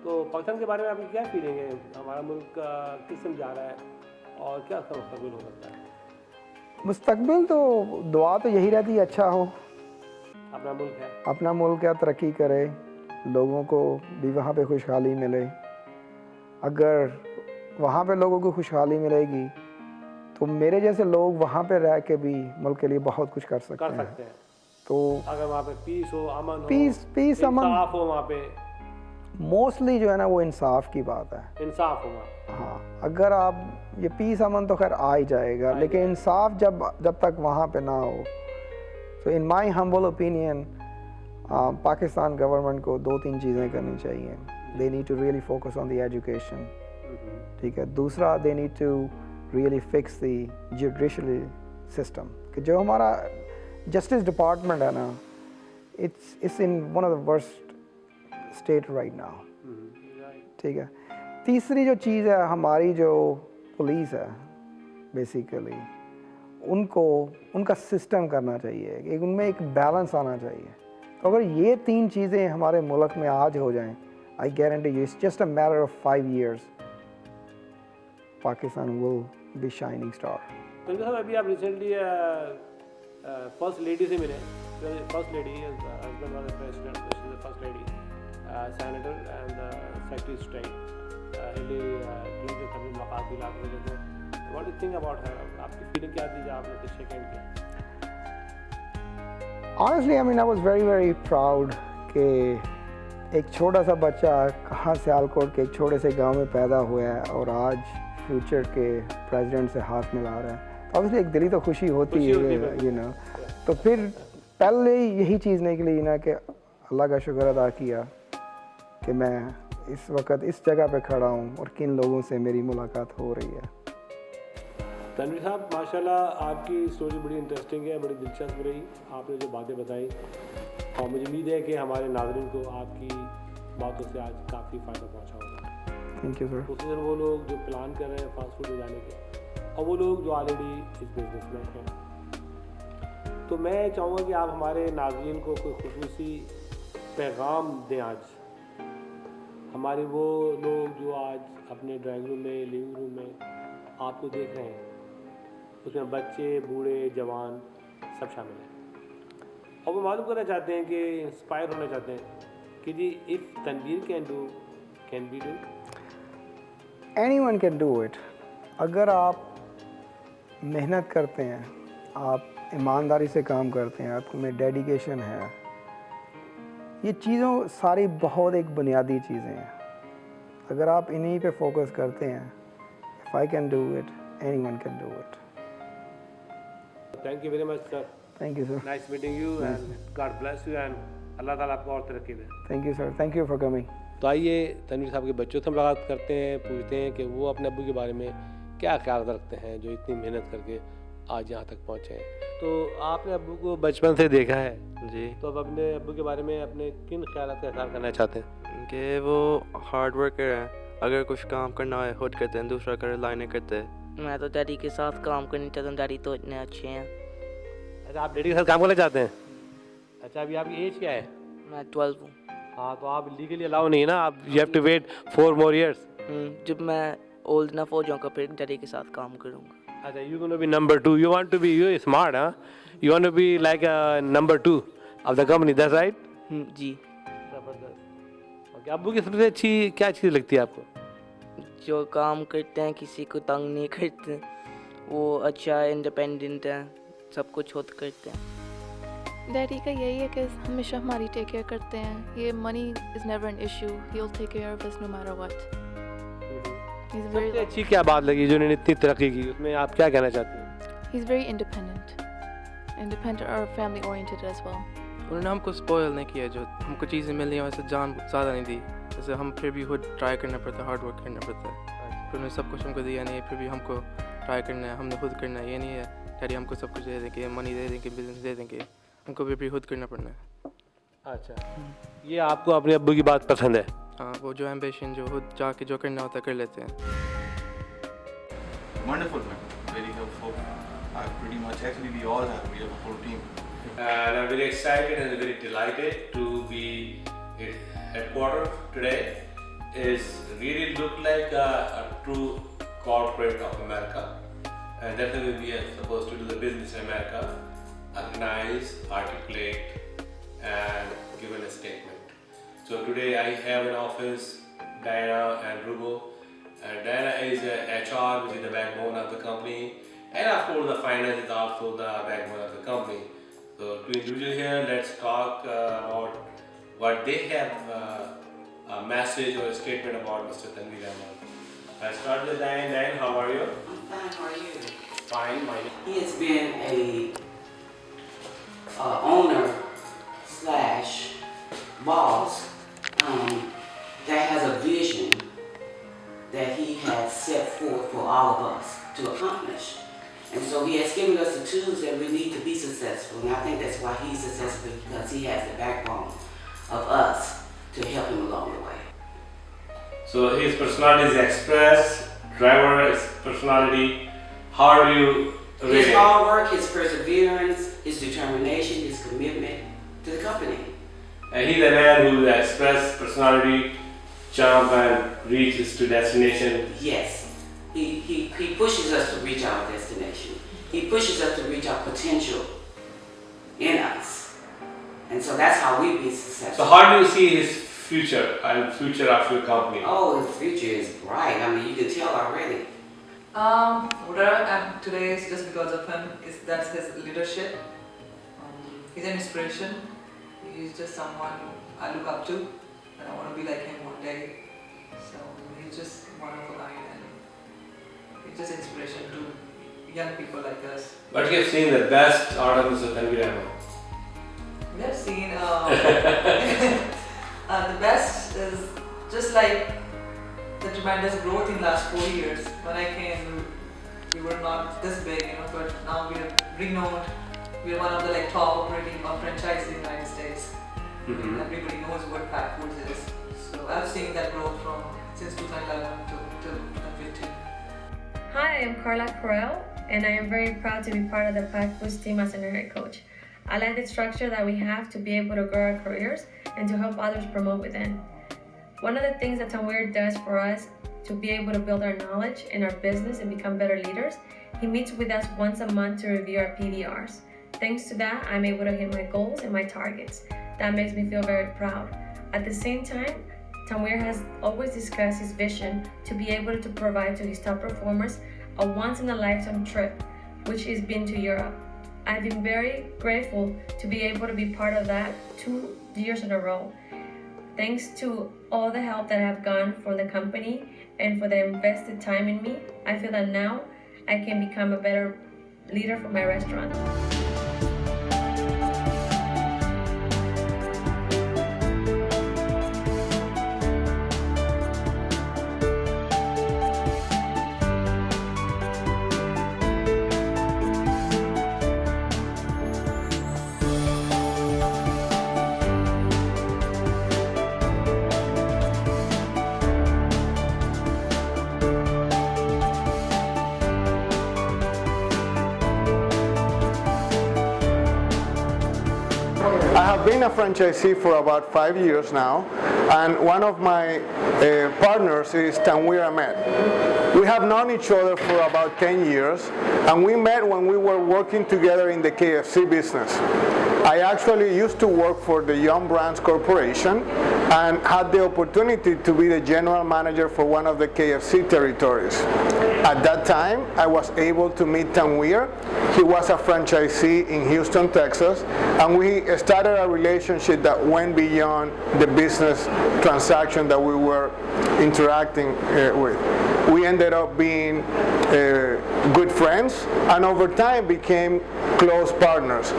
तो पाकिस्तान के बारे में आपकी क्या फीलिंग है? हमारा मुल्क किस में जा रहा है और क्या उसका मुस्तकबिल हो सकता है? मुस्तकबिल तो दुआ तो यही रहती है अच्छा हो, अपना मुल्क है, अपना मुल्क है, तरक्की करे, लोगों को भी वहाँ पे खुशहाली मिले। अगर वहाँ पे लोगों को खुशहाली मिलेगी तो मेरे जैसे लोग वहाँ पे रह के भी मुल्क के लिए बहुत कुछ कर सकते हैं। तो अगर वहाँ पे पीस हो, अमन हो, पीस अमन, इंसाफ हो, वहाँ पे मोस्टली जो है ना वो इंसाफ की बात है। इंसाफ होगा, हाँ, अगर आप ये पीस अमन तो खैर आ ही जाएगा, लेकिन इंसाफ जब तक वहाँ पे ना हो, तो in my humble opinion Pakistan government को 2-3 चीज़ें करनी चाहिए। They need to really focus on the education, ठीक है। दूसरा, they need to really fix the judiciary system, कि जो हमारा जस्टिस डिपार्टमेंट है ना, it's in one of the worst state right now, ठीक है। तीसरी जो चीज़ है, हमारी जो पुलिस है, बेसिकली उनका सिस्टम करना चाहिए, एक उनमें एक बैलेंस आना चाहिए। तो अगर ये 3 चीज़ें हमारे मुल्क में आज हो जाएं, I guarantee you it's just a matter of 5 years, Pakistan will be shining star. तो साहब, अभी आप रिसेंटली फर्स्ट लेडी से मिले। First lady is husband was the president, she is the first lady senator and secretary state हिली Clinton. कभी मुलाकात हुई, what do you think about her? आपकी फीलिंग क्या थी जब आपने शेक हैंड किया? Honestly, I mean, I was very proud कि एक छोटा सा बच्चा कहाँ सियालकोट के एक छोटे से गांव में पैदा हुआ है और आज फ्यूचर के प्रेसिडेंट से हाथ मिला रहा है। तो ऑब्वियसली एक दिली तो खुशी होती है, यू नो। तो फिर पहले यही चीज़ निकली ना कि अल्लाह का शुक्र अदा किया कि मैं इस वक्त इस जगह पे खड़ा हूँ और किन लोगों से मेरी मुलाकात हो रही है। तनवीर साहब, माशाल्लाह आपकी स्टोरी बड़ी इंटरेस्टिंग है, बड़ी दिलचस्प रही, आपने जो बातें बताई, और मुझे उम्मीद है कि हमारे नाज़रीन को आपकी बातों से आज काफ़ी फ़ायदा पहुंचा होगा। Thank you sir. खुसूसन वो लोग जो प्लान कर रहे हैं फास्ट फूड में जाने के, और वो लोग जो ऑलरेडी इस बिज़नेस में हैं। तो मैं चाहूँगा कि आप हमारे नाज़रीन को कोई खुसूसी पैगाम दें आज, हमारे वो लोग जो आज अपने ड्राइंग रूम में, लिविंग रूम में आपको देख रहे हैं, उसमें बच्चे, बूढ़े, जवान, सब शामिल है। और वो मालूम करना चाहते हैं कि इंस्पायर होना चाहते हैं कि जी if Tanveer can be do, anyone can do it. अगर आप मेहनत करते हैं, आप ईमानदारी से काम करते हैं, आप में डेडिकेशन है, ये चीज़ों सारी बहुत एक बुनियादी चीज़ें हैं। अगर आप इन्हीं पे फोकस करते हैं, if I can do it, anyone can do it. Thank you very much sir. Thank you sir. Nice meeting you and God bless you and Allah ताला आपको और तरक्की दे। Thank you sir, thank you for coming. तो आइए तनवीर साहब के बच्चों से मुलाकात करते हैं, पूछते हैं कि वो अपने अब्बू के बारे में क्या ख्याल रखते हैं जो इतनी मेहनत करके आज यहाँ तक पहुँचे हैं। तो आपने अब्बू को बचपन से देखा है जी, तो अब अपने अब्बू के बारे में अपने किन ख्यालात का इज़हार करना चाहते हैं? कि वो हार्ड वर्कर है, अगर कुछ काम करना है खुद करते हैं, दूसरा करे लाइने करते हैं। मैं तो डैडी के साथ काम करना चाहता हूँ, डैडी तो इतने अच्छे हैं। अच्छा, आप डैडी के साथ काम करना चाहते हैं? अच्छा, अभी आपकी एज क्या है? मैं 12 हूँ। हाँ, तो आप लीगली अलाउ नहीं है ना, आप you have to wait 4 more years। जब मैं ओल्ड इनफ हो जाऊँगा फिर डैडी के साथ काम करूँगा। अच्छा, you gonna be number 2, you want to be, you smart, huh? You want to be like a number 2 of the company, that's right? जी। जबरदस्त। ओके, अब्बू की सबसे अच्छी क्या चीज़ लगती है आपको? जो काम करते हैं, किसी को तंग नहीं करते, वो अच्छा इंडिपेंडेंट है, सब कुछ खुद करते हैं। डैडी का यही है कि हमेशा हमारी टेक केयर करते हैं। ये money is never an issue, he will take care of us no matter what. सबसे अच्छी क्या बात लगी जो उन्होंने इतनी तरक्की की, उसमें आप क्या कहना चाहते हैं? He's very independent और family oriented as well. उन्होंने हमको स्पॉइल नहीं किया, जो हमको चीज़ें मिली हैं वैसे जान ज़्यादा नहीं दी, जैसे हम फिर भी खुद ट्राई करना पड़ता है, हार्ड वर्क करना पड़ता है। फिर उन्होंने सब कुछ हमको दिया नहीं है, फिर भी हमको ट्राई करना है, हमने खुद करना है। ये नहीं है डैडी हमको सब कुछ दे देंगे, मनी दे देंगे, बिजनेस दे देंगे, हमको फिर भी खुद करना पड़ना है। अच्छा, ये आपको अपने अब्बू की बात पसंद है? हाँ, वो जो एम्बिशन जो खुद जाके जो करना होता है कर लेते हैं। Wonderful, man. Very helpful. Pretty much, actually, we all have. We have a full team. And I'm very excited and very delighted to be at headquarters today. It's really look like a true corporate of America, and definitely we are supposed to do the business in America, organize, articulate, and give a statement. So today I have an office, Diana and Rubo. And Diana is HR, which is the backbone of the company, and of course the finance is also the backbone of the company. So to introduce you here, let's talk about what they have a message or a statement about Mr. Tanveer Ahmed. I'll start with Diane. Diane, how are you? I'm fine, how are you? Fine, my He has been a owner slash boss that has a vision that he has set forth for all of us to accomplish. And so he has given us the tools that we need to be successful. And I think that's why he's successful, because he has the backbone of us to help him along the way. So his personality is express, driver, his personality. How do you rate His it? hard work, his perseverance, his determination, his commitment to the company. And he's a man who express personality, jump and reaches to destination. Yes, he pushes us to reach our destination. He pushes us to reach our potential in us. And so that's how we be successful. So how do you see his future and future of your company? Oh, the future is bright. I mean, you can tell already. Where I am today is just because of him. That's his leadership. He's an inspiration. He's just someone I look up to, and I want to be like him one day. So he's just one of a kind, and he's just inspiration to young people like us. But you have seen the best out of Mr. Tanveer Ahmed. We have seen the best is just like the tremendous growth in last 4 years. When I came, we were not this big, but now we are renowned. We are one of the top operating franchises in the United States. Everybody knows what PAK Foods is. So I've seen that growth from since 2011 to 2015. Hi, I am Carla Correll, and I am very proud to be part of the PAK Foods team as an head coach. I like the structure that we have to be able to grow our careers and to help others promote within. One of the things that Tanweer does for us to be able to build our knowledge in our business and become better leaders, he meets with us once a month to review our PDRs. Thanks to that, I'm able to hit my goals and my targets. That makes me feel very proud. At the same time, Tanweer has always discussed his vision to be able to provide to his top performers a once-in-a-lifetime trip, which is been to Europe. I've been very grateful to be able to be part of that 2 years in a row. Thanks to all the help that I have gotten from the company and for the invested time in me, I feel that now I can become a better leader for my restaurant. I have been a franchisee for about 5 years now, and one of my partners is Tanweer Ahmed. We have known each other for about 10 years, and we met when we were working together in the KFC business. I actually used to work for the Young Brands Corporation and had the opportunity to be the general manager for one of the KFC territories. At that time, I was able to meet Tanweer. He was a franchisee in Houston, Texas, and we started a relationship that went beyond the business transaction that we were interacting with. We ended up being good friends, and over time became close partners.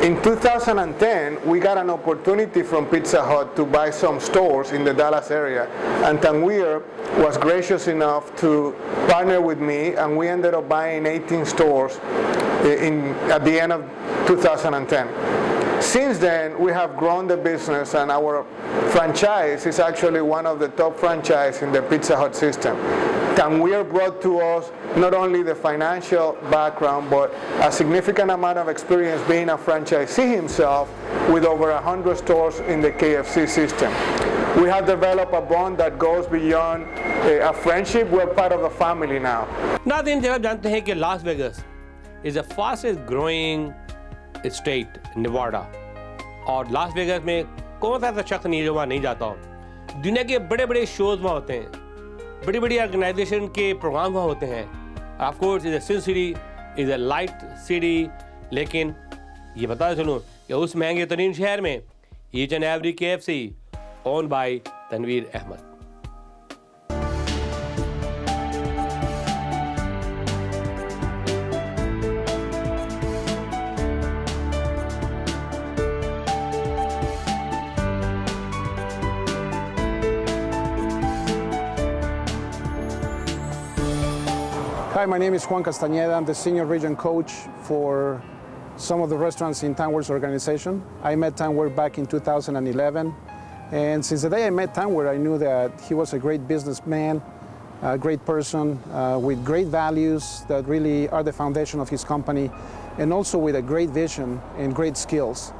In 2010, we got an opportunity from Pizza Hut to buy some stores in the Dallas area, and Tanweer was gracious enough to partner with me, and we ended up buying 18 stores at the end of 2010. Since then, we have grown the business, and our franchise is actually one of the top franchises in the Pizza Hut system. Tanweer brought to us not only the financial background, but a significant amount of experience being a franchisee himself with over 100 stores in the KFC system. We have developed a bond that goes beyond a friendship. We're part of the family now. नाज़रीन, जब आप जानते हैं कि Las Vegas is the fastest growing state, Nevada, और Las Vegas में कौन सा ऐसा शख्स नहीं जो वहाँ नहीं जाता हो। दुनिया के बड़े बड़े शोज वहाँ होते हैं, बड़ी बड़ी ऑर्गेनाइजेशन के प्रोग्राम वहाँ होते हैं। Of course is a sin city, is a light city, लेकिन ये बता चलूँ कि उस महंगे तरीन शहर में each and every KFC owned by Tanweer Ahmed. Hi, my name is Juan Castañeda. I'm the senior region coach for some of the restaurants in Tanweer's organization. I met Tanweer back in 2011, and since the day I met Tanweer, I knew that he was a great businessman, a great person with great values that really are the foundation of his company, and also with a great vision and great skills.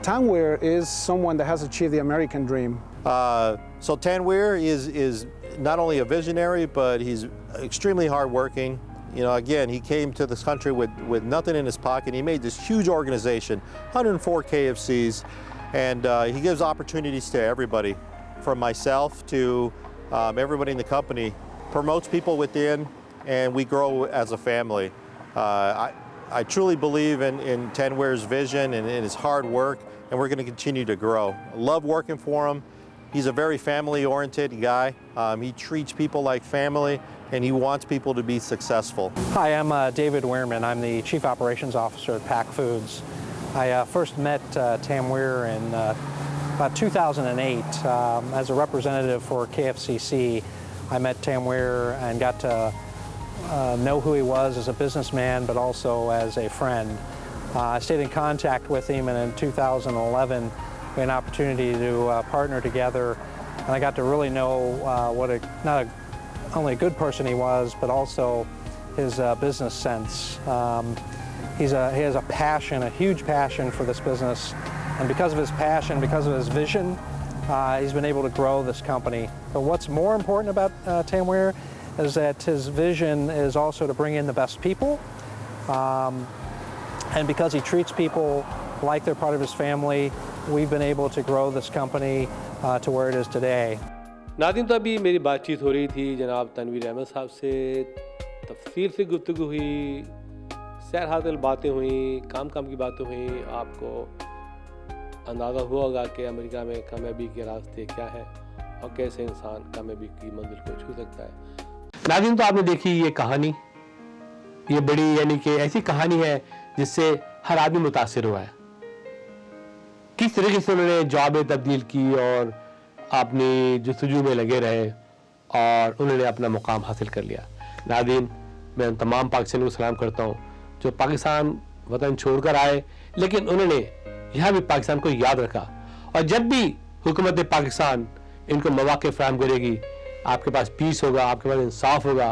Tanweer is someone that has achieved the American dream. So Tanweer is not only a visionary, but he's extremely hardworking. You know, again, he came to this country with nothing in his pocket. He made this huge organization, 104 KFCs, and he gives opportunities to everybody, from myself to everybody in the company, promotes people within, and we grow as a family. I truly believe in Tanweer's vision and in his hard work, and we're going to continue to grow. I love working for him. He's a very family-oriented guy. He treats people like family, and he wants people to be successful. Hi, I'm David Weirman. I'm the Chief Operations Officer at PAK Foods. I first met Tanweer in about 2008 as a representative for KFCC. I met Tanweer and got to know who he was as a businessman, but also as a friend. I stayed in contact with him, and in 2011, we had an opportunity to partner together, and I got to really know what not only a good person he was, but also his business sense. He has a passion, a huge passion for this business, and because of his passion, because of his vision, he's been able to grow this company. But what's more important about Tanweer is that his vision is also to bring in the best people. And because he treats people like they're part of his family, we've been able to grow this company to where it is today. नाज़रीन, तो अभी मेरी बातचीत हो रही थी जनाब तनवीर अहमद साहब से, तफसील से गुफ्तगू हुई, सैर हासिल बातें हुई, काम की बातें हुई। आपको अंदाज़ा हुआ होगा कि अमेरिका में कामयाबी के रास्ते क्या है और कैसे इंसान कामयाबी की मंजिल को छू सकता है। नाज़रीन, तो आपने देखी ये कहानी, ये बड़ी यानी कि ऐसी कहानी है जिससे हर आदमी मुतासिर हुआ है। किस तरीके से उन्होंने जॉब तब्दील की और अपनी जस्तजू में लगे रहे और उन्होंने अपना मुकाम हासिल कर लिया। नाज़रीन, मैं उन तमाम पाकिस्तानियों को सलाम करता हूँ जो पाकिस्तान वतन छोड़कर आए, लेकिन उन्होंने यहाँ भी पाकिस्तान को याद रखा। और जब भी हुकूमत पाकिस्तान इनको मौक़े फराहम करेगी, आपके पास पीस होगा, आपके पास इंसाफ होगा,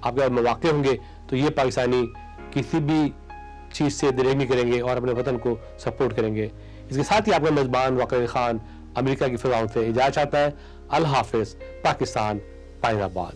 आपके पास मौक़े होंगे, तो ये पाकिस्तानी किसी भी चीज़ से दरेग नहीं करेंगे और अपने वतन को सपोर्ट करेंगे। इसके साथ ही आपका मेज़बान वक़ीर खान अमेरिका की फ़िज़ाओं से इजाज़त चाहता है। अल्लाह हाफ़िज़। पाकिस्तान पाइंदाबाद।